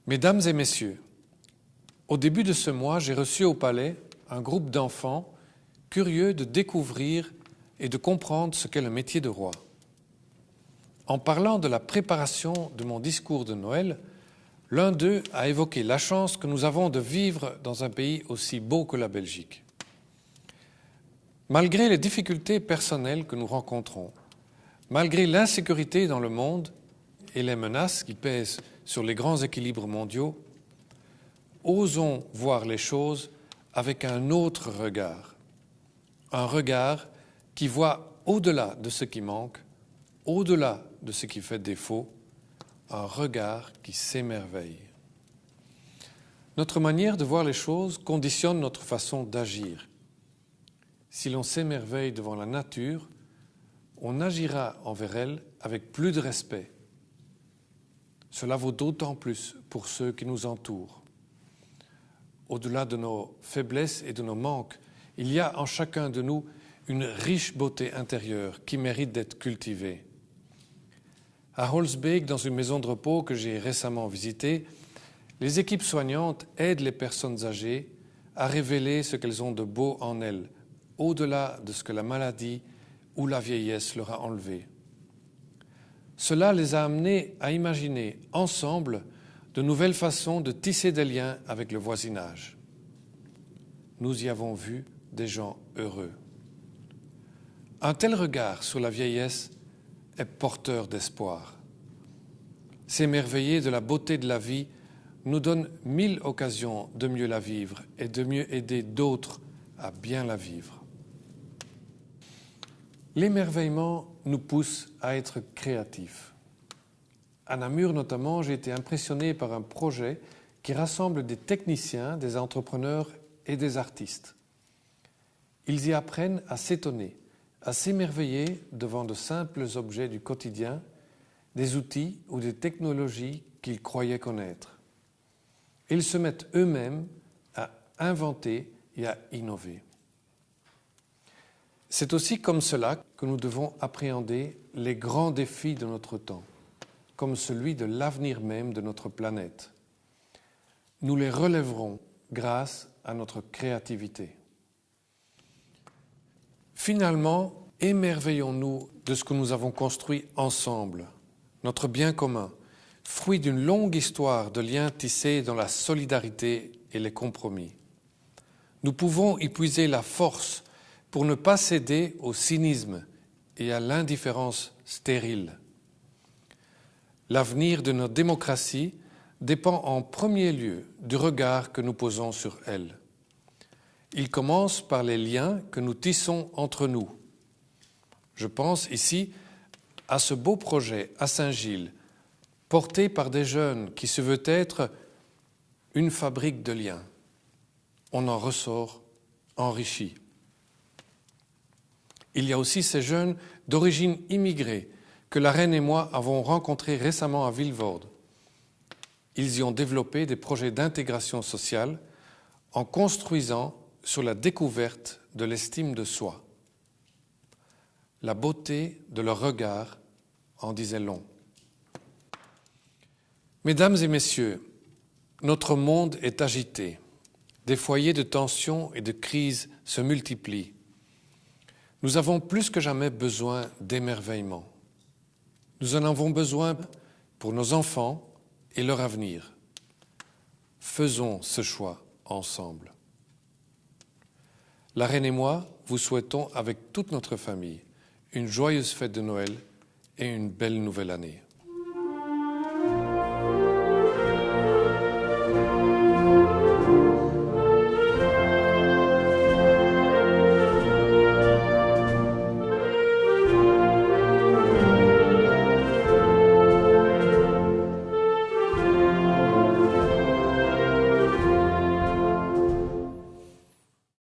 Mesdames et messieurs, au début de ce mois, j'ai reçu au palais un groupe d'enfants curieux de découvrir et de comprendre ce qu'est le métier de roi. En parlant de la préparation de mon discours de Noël, l'un d'eux a évoqué la chance que nous avons de vivre dans un pays aussi beau que la Belgique. Malgré les difficultés personnelles que nous rencontrons, malgré l'insécurité dans le monde et les menaces qui pèsent sur les grands équilibres mondiaux, osons voir les choses avec un autre regard. Un regard qui voit au-delà de ce qui manque, au-delà de ce qui fait défaut, un regard qui s'émerveille. Notre manière de voir les choses conditionne notre façon d'agir. Si l'on s'émerveille devant la nature, on agira envers elle avec plus de respect. Cela vaut d'autant plus pour ceux qui nous entourent. Au-delà de nos faiblesses et de nos manques, il y a en chacun de nous une riche beauté intérieure qui mérite d'être cultivée. À Holsbeek, dans une maison de repos que j'ai récemment visitée, les équipes soignantes aident les personnes âgées à révéler ce qu'elles ont de beau en elles, au-delà de ce que la maladie ou la vieillesse leur a enlevé. Cela les a amenés à imaginer ensemble de nouvelles façons de tisser des liens avec le voisinage. Nous y avons vu des gens heureux. Un tel regard sur la vieillesse est porteur d'espoir. S'émerveiller de la beauté de la vie nous donne 1000 occasions de mieux la vivre et de mieux aider d'autres à bien la vivre. L'émerveillement nous pousse à être créatifs. À Namur notamment, j'ai été impressionné par un projet qui rassemble des techniciens, des entrepreneurs et des artistes. Ils y apprennent à s'étonner, à s'émerveiller devant de simples objets du quotidien, des outils ou des technologies qu'ils croyaient connaître. Ils se mettent eux-mêmes à inventer et à innover. C'est aussi comme cela que nous devons appréhender les grands défis de notre temps, comme celui de l'avenir même de notre planète. Nous les relèverons grâce à notre créativité. Finalement, émerveillons-nous de ce que nous avons construit ensemble, notre bien commun, fruit d'une longue histoire de liens tissés dans la solidarité et les compromis. Nous pouvons y puiser la force pour ne pas céder au cynisme et à l'indifférence stérile. L'avenir de notre démocratie dépend en premier lieu du regard que nous posons sur elle. Il commence par les liens que nous tissons entre nous. Je pense ici à ce beau projet à Saint-Gilles, porté par des jeunes qui se veut être une fabrique de liens. On en ressort enrichi. Il y a aussi ces jeunes d'origine immigrée que la reine et moi avons rencontrés récemment à Vilvoorde. Ils y ont développé des projets d'intégration sociale en construisant sur la découverte de l'estime de soi. La beauté de leur regard en disait long. Mesdames et messieurs, notre monde est agité. Des foyers de tension et de crise se multiplient. Nous avons plus que jamais besoin d'émerveillement. Nous en avons besoin pour nos enfants et leur avenir. Faisons ce choix ensemble. La reine et moi vous souhaitons avec toute notre famille une joyeuse fête de Noël et une belle nouvelle année.